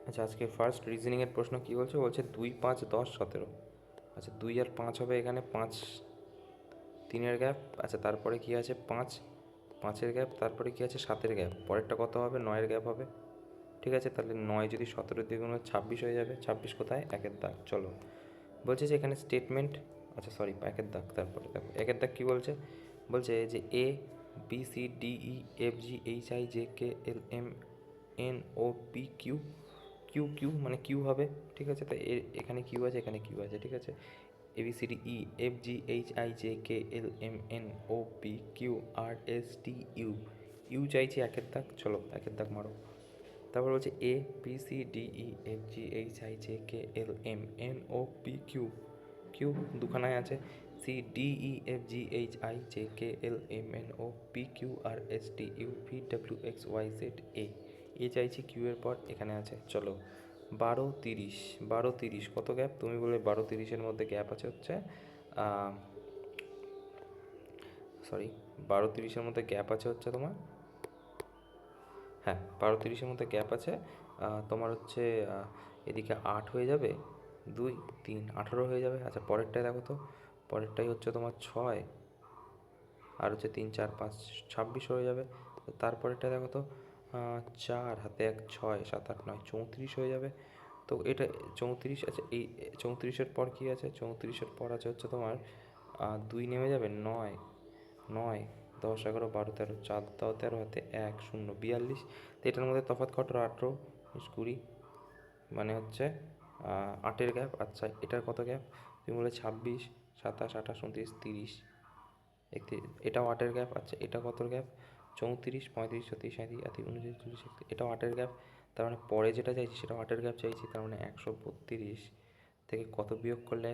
আচ্ছা, আজকে ফার্স্ট রিজনিংয়ের প্রশ্ন কী বলছে? বলছে 2, 5, 10, 17। আচ্ছা, 2 আর 5 হবে, এখানে 5 3-এর গ্যাপ। আচ্ছা, তারপরে কি আছে? 5 5-এর গ্যাপ। তারপরে কি আছে? 7-এর গ্যাপ। পরেরটা কত হবে? 9-এর গ্যাপ হবে। ঠিক আছে, তাহলে 9 যদি 17 দিয়ে গুণ হয় 26 হয়ে যাবে। 26 কোথায়? একের দাগ। চলো, বলছে যে এখানে স্টেটমেন্ট, আচ্ছা সরি, একের দাগ। তারপরে দেখো একের দাগ কী বলছে? বলছে যে A B C D E F G H I J K L M N O P Q, Q Q মানে কিউ হবে। ঠিক আছে, তাই এখানে কিউ আছে, এখানে কিউ আছে। ঠিক আছে, A B C D E F G H I J K L M N O P Q R S T U. U চাইছি একের দাগ। চলো একের দাগ মারো। তারপর বলছে A B C D E F G H I J K L M N O P Q, Q দুখানায় আছে। C D E F G H I J K L M N O P Q R S T U V W X Y Z A. A চাইছি Q এর পর এখানে আছে। চলো, 12, 30, 12, 30 কত gap? তুমি বলে 12, 30-এর মধ্যে গ্যাপ আছে হচ্ছে সরি, 12, 30-এর মধ্যে গ্যাপ আছে হচ্ছে তোমার, হ্যাঁ 12, 30-এর মধ্যে গ্যাপ আছে। তোমার হচ্ছে এদিকে 8 হয়ে যাবে, 2, 3, 18 হয়ে যাবে। আচ্ছা, পরেরটাই দেখো তো। পরেরটাই হচ্ছে তোমার 6 আর হচ্ছে 3, 4, 5, 26 হয়ে যাবে। তারপরেরটা দেখো তো, 4 হাতে 1, 6, 7, 8, 9, 34 হয়ে যাবে। তো এটা 34 আছে। এই 34-এর পর কী আছে? 34-এর পর আছে হচ্ছে তোমার 2 নেমে যাবে, 9, 9, 10, 11, 12, 13, 4 দাও 13 হাতে 1, 0, 42। তো এটার মধ্যে তফাৎ কত? 18, 20, মানে হচ্ছে 8-এর গ্যাপ। আচ্ছা, এটার কত গ্যাপ? তুমি বলে 26, 27, 28, 29, 30, 31। এটাও 8-এর গ্যাপ। আচ্ছা, এটা কতর গ্যাপ? 34, 35, 36, 37, 38, 39, 40, 41। এটাও 8-এর গ্যাপ। তার মানে পরে যেটা চাইছি সেটাও 8-এর গ্যাপ চাইছি। তার মানে 132 থেকে কত বিয়োগ করলে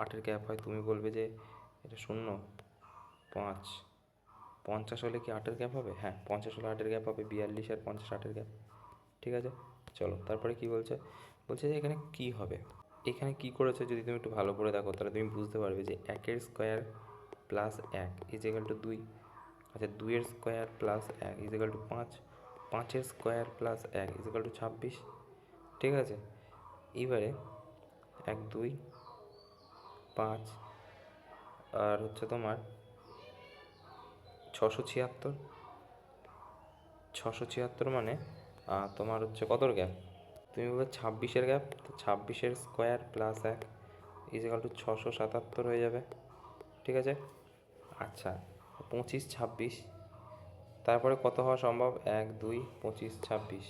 8-এর গ্যাপ হয়? তুমি বলবে যে এটা 0, 5, 50 হলে কি 8-এর গ্যাপ হবে? হ্যাঁ, 50 হলে 8-এর গ্যাপ হবে। 42 আর 50 8-এর গ্যাপ। ঠিক আছে, চলো তারপরে কি বলছে? বলছে যে এখানে কি হবে। এখানে কি করেছে যদি তুমি একটু ভালো করে দেখো তাহলে তুমি বুঝতে পারবে যে 1-এর স্কোয়ার প্লাস 1 ইজিক্যাল টু 2। আচ্ছা, 2-এর স্কোয়ার প্লাস 1 ইজিক্যাল টু 5, 5-এর স্কোয়ার প্লাস 1 ইজিক্যাল টু 26। ঠিক আছে, এইবারে 1, 2, 5 আর হচ্ছে তোমার 676, 676 মানে তোমার হচ্ছে কতর গ্যাপ? তুমি বলবে 26-এর গ্যাপ। তো 26-এর স্কোয়ার প্লাস 1 ইজিক্যাল টু 677 হয়ে যাবে। ঠিক আছে, আচ্ছা 25, 26, তারপরে কত হওয়া সম্ভব? 1, 2, 25, 26।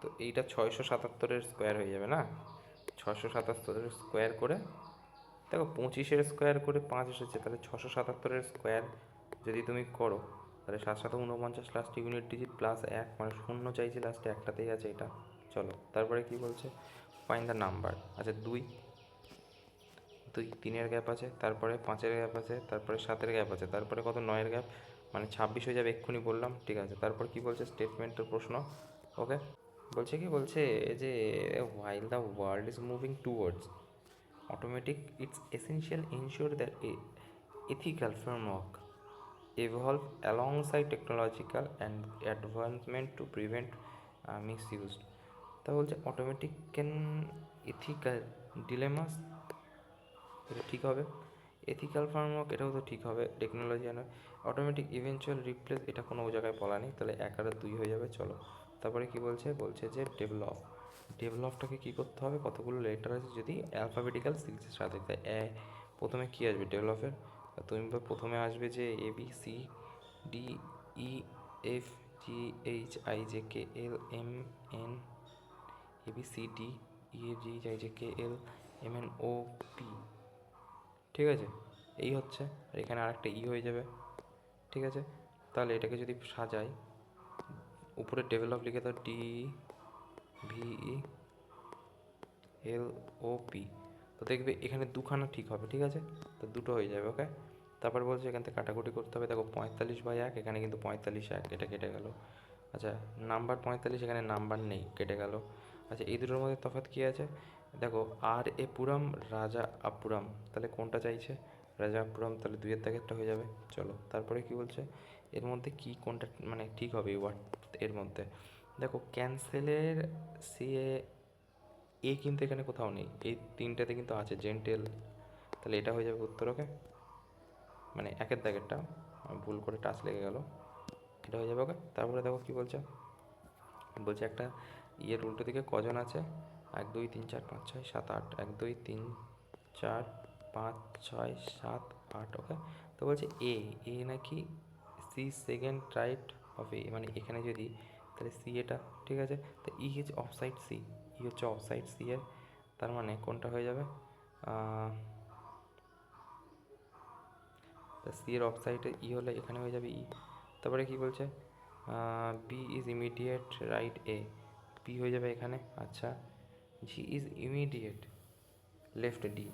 তো এইটা 677-এর স্কোয়ার হয়ে যাবে না? 677-এর স্কোয়ার করে দেখো, 25-এর স্কোয়ার করে 5 এসেছে, তাহলে 677-এর স্কোয়ার যদি তুমি করো তাহলে 7, 7, 49, লাস্ট ইউনিট ডিজিট প্লাস 1 মানে 0 চাইছি লাস্টে, একটাতেই আছে এটা। চলো তারপরে কি বলছে? Find the number. আচ্ছা, 2, 2, 3-এর গ্যাপ আছে, তারপরে 5-এর গ্যাপ আছে, তারপরে 7-এর গ্যাপ আছে, তারপরে কত? 9-এর গ্যাপ, মানে 26 হয়ে যাবে। এক্ষুনি বললাম। ঠিক আছে, তারপর কি বলছে? স্টেটমেন্টের প্রশ্ন। ওকে, বলছে কি? বলছে যে while the world is moving towards automatic, it's essential ensure that a ethical framework evolve alongside technological and advancement to prevent misuse. তা বলছে অটোমেটিক ক্যান এথিক্যাল ডিলেমাস, এটা ঠিক হবে। এথিক্যাল ফ্রেমওয়ার্ক, এটাও তো ঠিক হবে। Technology and automatic eventual replace, এটা কোনো জায়গায় বলা নেই, তাহলে 1 আর 2 হয়ে যাবে। চলো তারপরে কি বলছে? বলছে যে ডেভেলপ, ডেভেলপটাকে কী করতে হবে? কতগুলো লেটার আছে যদি অ্যালফাবেটিক্যাল সিরিজের সাথে, তাই প্রথমে কী আসবে ডেভেলপের? তুমি প্রথমে আসবে যে A B C D E F G H I J K L M N, A B C D E F G H I J K L M N O P. ঠিক আছে, এই হচ্ছে। আর এখানে আরেকটা ই হয়ে যাবে। ঠিক আছে, তাহলে এটাকে যদি সাজাই, উপরে ডেভেলপ লিখে দাও ডি ভি ই এল ও পি, তো দেখবে এখানে দুখানা ঠিক হবে। ঠিক আছে, তো দুটো হয়ে যাবে। ওকে, তারপর বলছে এখান থেকে কাটাকুটি করতে হবে। দেখো 45/1, এখানে কিন্তু 45/1, এটা কেটে গেল। আচ্ছা, নাম্বার 45, এখানে নাম্বার নেই, কেটে গেল। আচ্ছা, এই দুটোর মধ্যে তফাৎ কী আছে? দেখো আর এ পুরম রাজা আপুরম, তাহলে কোনটা চাইছে? রাজা আপুরম, তাহলে 2-এর দাগেরটা হয়ে যাবে। চলো তারপরে কি বলছে? এর মধ্যে কি কোনটা মানে ঠিক হবে এই ওয়ার্ড এর মধ্যে? দেখো ক্যান্সেলের সি এ কিন্তু এখানে কোথাও নেই, এই তিনটাতে কিন্তু আছে জেন্টেল, তাহলে এটা হয়ে যাবে উত্তর। ওকে, মানে একের দাগেরটা ভুল করে টাচ লেগে গেল, এটা হয়ে যাবে। ওকে, তারপরে দেখো কী বলছে, বলছে একটা ইয়ের উল্টো দিকে কজন আছে, 1 2 3 4 5 6 7 8, 1 2 3 4 5 6 7 8। ওকে, তো বলছে এ এ নাকি সি সেকেন্ড রাইট অফ এ, মানে এখানে যদি তাহলে সি এটা, ঠিক আছে। তো ই হচ্ছে অফ সাইড সি, ই হচ্ছে অফ সাইড সি এর, তার মানে কোনটা হয়ে যাবে, তা সি এর অফ সাইডে ই হলে এখানে হয়ে যাবে ই। তারপরে কি বলছে, B is immediate right A, B হয়ে যাবে এখানে। আচ্ছা, G is immediate left D,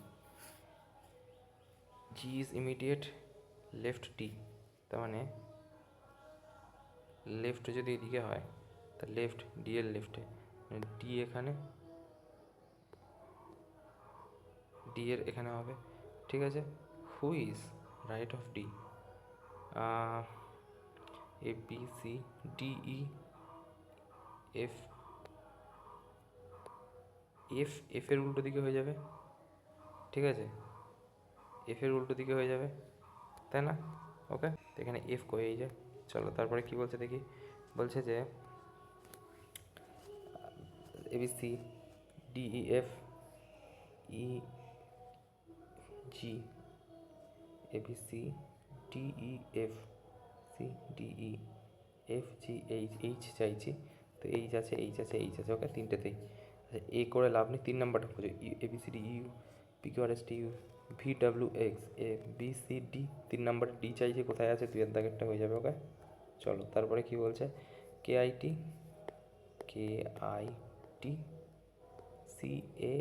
G is immediate left D, তার মানে লেফট যদি এদিকে হয় তা লেফট ডি এর লেফটে, মানে ডি এখানে, ডি এর এখানে হবে, ঠিক আছে। Who is right of D, A B C D E F, F F এর উল্টো দিকে হয়ে যাবে, ঠিক আছে, এফ এর উল্টো দিকে হয়ে যাবে, তাই না? ওকে, তো এখানে এফ কই, এই যে। চলো তারপরে কি বলছে দেখি, বলছে যে ABC D E F E G, ABC D E F C D E F G H, H চাইছি, তো এইচ আছে এইচ আছে এইচ আছে। ওকে, তিনটেতেই এ করে লাভ নেই, 3 নাম্বারটা খুঁজো, A B C D U P Q R S T U V W X A B C D, 3 number D চাইছে, কোথায় আছে, 2 এর দাগেরটা হয়ে যাবে। ওকে, চলো তারপরে কি বলছে, কে আই টি সি এ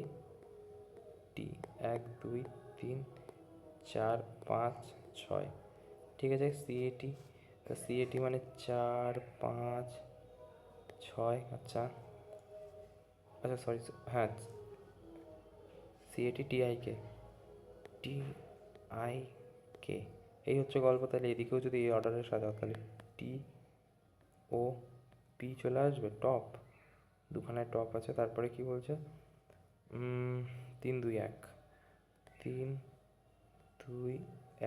টি 1 2 3 4 5 6, ঠিক আছে। সি এ টি, তা সি এ টি মানে 4 5 6। আচ্ছা আচ্ছা, সরি, হ্যাঁ, C A T T I K, T I K, এই হচ্ছে গল্প। তাহলে এদিকেও যদি এই অর্ডারে সাজাও তাহলে টি ও পি চলে আসবে, টপ, দুখানে টপ আছে। তারপরে কি বলছে, 3 2 1, 3 2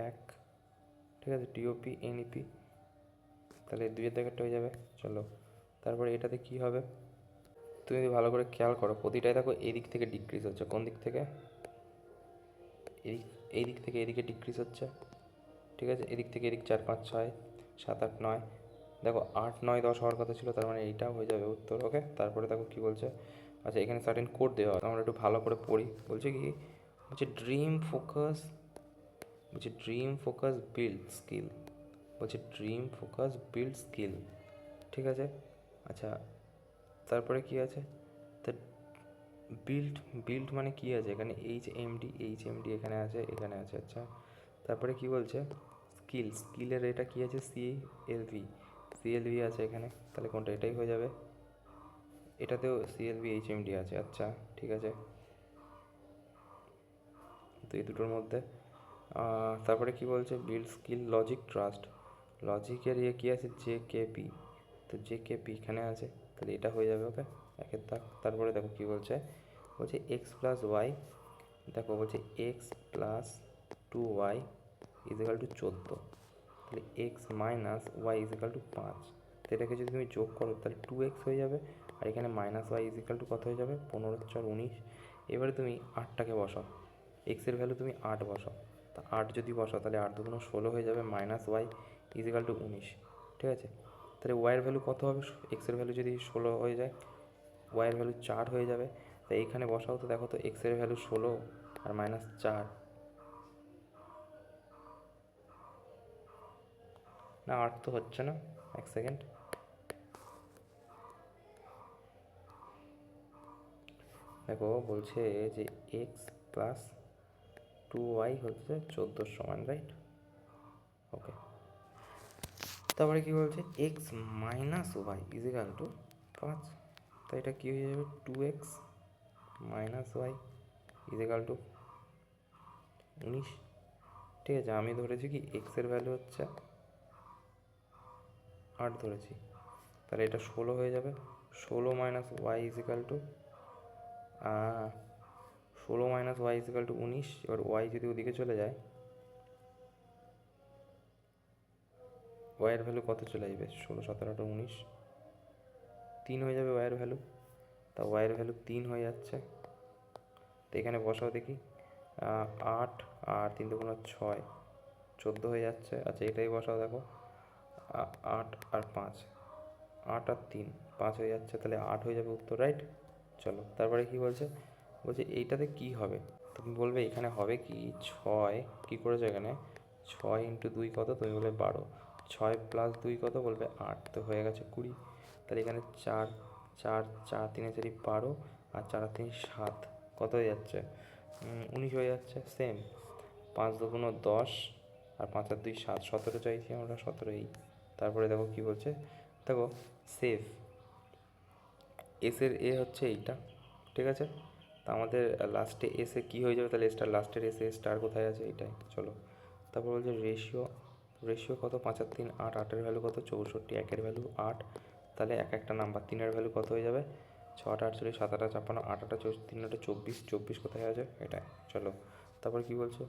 1, ঠিক আছে, টিওপি এনইপি, তাহলে 2 এর জায়গাটা হয়ে যাবে। চলো তারপরে এটাতে কি হবে, তুমি যদি ভালো করে খেয়াল করো প্রতিটাই দেখো এদিক থেকে ডিক্রিজ হচ্ছে, কোন দিক থেকে, এই দিক থেকে এদিকে ডিক্রিজ হচ্ছে, ঠিক আছে। এদিক থেকে এদিক 4 5 6 7 8 9, দেখো 8 9 10 হওয়ার কথা ছিল, তার মানে এইটাও হয়ে যাবে উত্তর। ওকে, তারপরে দেখো কি বলছে, আচ্ছা এখানে সার্টেন কোড দেওয়া হয়, আমরা একটু ভালো করে পড়ি। বলছে কি, বলছে ড্রিম ফোকাস, বলছে ড্রিম ফোকাস বিল্ড স্কিল, বলছে ড্রিম ফোকাস বিল্ড স্কিল, ঠিক আছে। আচ্ছা তারপরে কি আছে, তা বিল্ড, বিল্ড মানে কি আছে এখানে, এইচ এম ডি এখানে আছে, এখানে আছে। আচ্ছা তারপরে কি বলছে, স্কিল, স্কিলের এটা কি আছে, সি এল ভি আছে এখানে, তাহলে কোনটা, এটাই হয়ে যাবে। এটাতেও C L V H M D আছে। আচ্ছা ঠিক আছে, তো এই দুটোর মধ্যে তারপরে কি বলছে, বিল্ড স্কিল লজিক ট্রাস্ট, লজিকের ইয়ে কী আছে, জে কে পি, তো জে কে পি এখানে আছে, তাহলে এটা হয়ে যাবে। ওকে, একের দাগ। তারপরে দেখো কী বলছে, বলছে এক্স প্লাস ওয়াই, দেখো বলছে x plus 2y is equal to 14, তাহলে x minus y is equal to 5, তো এটাকে যদি তুমি যোগ করো তাহলে 2x হয়ে যাবে, আর এখানে মাইনাস ওয়াই ইজিক্যাল টু কত হয়ে যাবে, 15 4 19। এবারে তুমি 8টাকে বসাও, এক্সের ভ্যালু তুমি 8 বসাও, তা 8 যদি বসাও তাহলে 8 2 16 হয়ে যাবে, মাইনাস ওয়াই ইজিক্যাল টু 19, ঠিক আছে। তাহলে ওয়াইয়ের ভ্যালু কত হবে, এক্সের ভ্যালু যদি 16 হয়ে যায়, ওয়াইয়ের ভ্যালু 4 হয়ে যাবে, তাই এইখানে বসাও, তো দেখো তো এক্সের ভ্যালু 16 আর মাইনাস 4, না 8 তো হচ্ছে না, এক সেকেন্ড, দেখো বলছে যে এক্স প্লাস 2y হচ্ছে 14 সমান, রাইট। ওকে, তারপরে কি বলছে, x minus y is equal to 5, তো এটা কী হয়ে যাবে, 2x minus y is equal to 19, ঠিক আছে। আমি ধরেছি কি এক্সের ভ্যালু হচ্ছে 8 ধরেছি, তাহলে এটা 16 হয়ে যাবে, 16 minus y is equal to 16 minus y is equal to 19। এবার ওয়াই যদি ওদিকে চলে যায়, ওয়াইয়ের ভ্যালু কত চলে যাবে? 16, 17, 18, 19, 3 হয়ে যাবে ওয়াইয়ের ভ্যালু। তা ওয়াইয়ের ভ্যালু 3 হয়ে যাচ্ছে। তো এখানে বসাও দেখি, 8 আর 3 দুগুণ 6, 14 হয়ে যাচ্ছে। আচ্ছা এটাই বসাও, দেখো 8 আর 5, 8 আর 3, 5 হয়ে যাচ্ছে। তাহলে 8 হয়ে যাবে উত্তর, রাইট। চলো তারপরে কি বলছে, বলছে এইটাতে কি হবে? তুমি বলবে এখানে হবে কি 6, কী করেছো এখানে 6 ইন্টু 2 কত? তুমি বলবে 12, 6 প্লাস 2 কত? বলবে 8, তো হয়ে গেছে 20। তাহলে এখানে 4, 4, 4, 3, 4, 12 আর 4 আর 3, 7, কত হয়ে যাচ্ছে? 19 হয়ে যাচ্ছে। সেম 5 দুগুণ 10 আর 5 আর 2, 7, 17 চাইছি আমরা, 17 এই। তারপরে দেখো কি বলছে, দেখো সেভ এসের এ হচ্ছে এইটা, ঠিক আছে। তা আমাদের লাস্টে এসে কী হয়ে যাবে? তাহলে স্টার, লাস্টের এসে স্টার কোথায় আছে? এইটাই। চলো তারপর বলছে রেশিও, রেশিও কত? 5 আর 3, 8, 8-এর ভ্যালু কত? 64, 1-এর ভ্যালু 8। তাহলে এক একটা নাম্বার, 3-এর ভ্যালু কত হয়ে যাবে? 6 8 48, 7 8 56, 8 8 3 8 24, 24 কোথায় আছে? এটাই। চলো তারপর কি বলছে,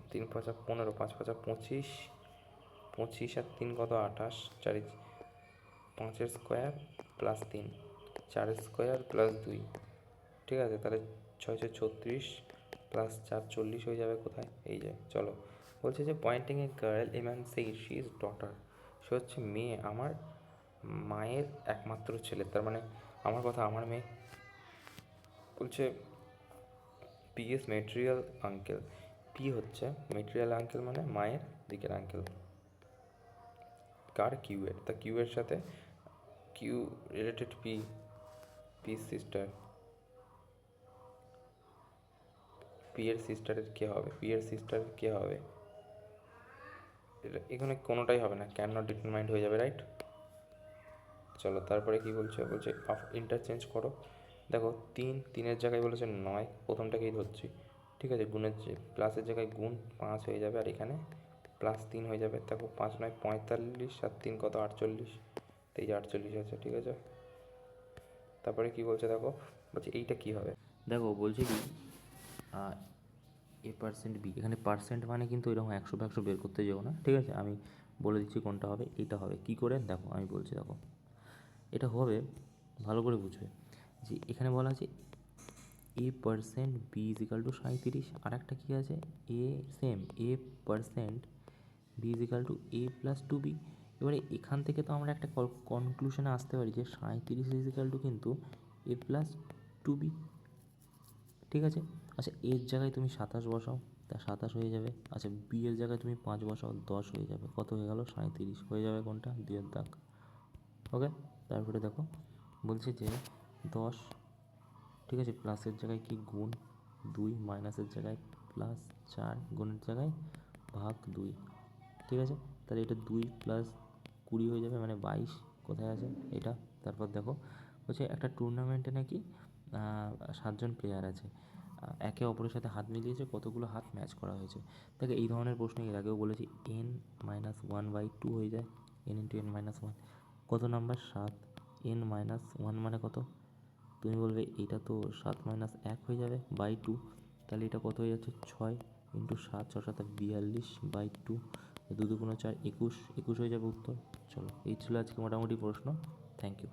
3 5 15, 5 5 25, 25 আর 3 কত? 28, 4 5-এর স্কোয়ার প্লাস 3, 4-এর স্কোয়ার প্লাস 2, ঠিক আছে। তাহলে 6 6 36 প্লাস 4 40 হয়ে যাবে কোথায়? এই যে। চলো বলছে যে pointing a girl a man সেই শি ইজ ডটার, সে হচ্ছে মেয়ে, আমার মায়ের একমাত্র ছেলে। তার মানে আমার কথা, আমার মেয়ে। বলছে P S material uncle, P হচ্ছে মেটেরিয়াল আঙ্কেল মানে মায়ের দিকের আঙ্কেল। কার? কিউ এর। তা কিউ এর সাথে Q related P, P sister, P এর সিস্টারের কে হবে? পি এর সিস্টারের কে হবে? এটা এখানে কোনোটাই হবে না, ক্যান নট ডিটারমাইন্ড হয়ে যাবে, রাইট। চলো তারপরে কি বলছে, বলছে ইন্টারচেঞ্জ করো। দেখো 3, 3-এর জায়গায় বলেছে 9, প্রথমটাকেই ধরছি, ঠিক আছে। গুণের প্লাসের জায়গায় গুণ 5 হয়ে যাবে, আর এখানে প্লাস 3 হয়ে যাবে। দেখো 5 9 45 আর 3 কত? 48, তো এই যে 48 আছে, ঠিক আছে। তারপরে কি বলছে দেখো, বলছে এইটা কি হবে? দেখো বলছে কি এ পার্সেন্ট বি, এখানে পার্সেন্ট মানে কিন্তু এরকম 100 বের করতে যাবো না, ঠিক আছে। আমি বলে দিচ্ছি কোনটা হবে। এইটা হবে কি করে, দেখো আমি বলছি। দেখো এটা হবে, ভালো করে বুঝবে, যে এখানে বলা আছে এ পার্সেন্ট বি ইজিক্যাল টু 37, আর একটা কী আছে, এ সেম এ পার্সেন্ট বি ইজিক্যাল টু এ প্লাস 2b। এবারে এখান থেকে তো আমরা একটা কনক্লুশনে আসতে পারি যে 37 ইজিক্যাল টু কিন্তু এ প্লাস 2b, ঠিক আছে। আচ্ছা এর জায়গায় তুমি 27 বসাও, তা 27 হয়ে যাবে। আচ্ছা বি এর জায়গায় তুমি 5 বসাও, 10 হয়ে যাবে। কত হয়ে গেল? 37 হয়ে যাবে। কোনটা? 2-এর দাগ। ওকে তারপরে দেখো বলছে যে 10, ঠিক আছে, প্লাসের জায়গায় কি গুণ 2, মাইনাসের জায়গায় প্লাস 4, গুণের জায়গায় ভাগ 2, ঠিক আছে। তাহলে এটা 2 প্লাস 20 হয়ে যাবে, মানে 22। কোথায় আছে? এটা। তারপর দেখো বলছে একটা টুর্নামেন্টে নাকি 7 জন প্লেয়ার আছে, একে অপরের সাথে হাত মিলিয়েছে, কতগুলো হাত ম্যাচ করা হয়েছে। দেখো এই ধরনের প্রশ্ন এর আগেও বলেছি, n-1/2 হয়ে যায়, n ইন্টু n-1, কত নাম্বার? 7, n-1 মানে কত? তুমি বলবে এটা তো 7 - 1 হয়ে যাবে বাই 2, তাহলে এটা কত হয়ে যাচ্ছে? 6 ইন্টু 7, 6 7 42 বাই 2, 2 2 4 21, 21 হয়ে যাবে উত্তর। চলো এই ছিল আজকে মোটামুটি প্রশ্ন। Thank you.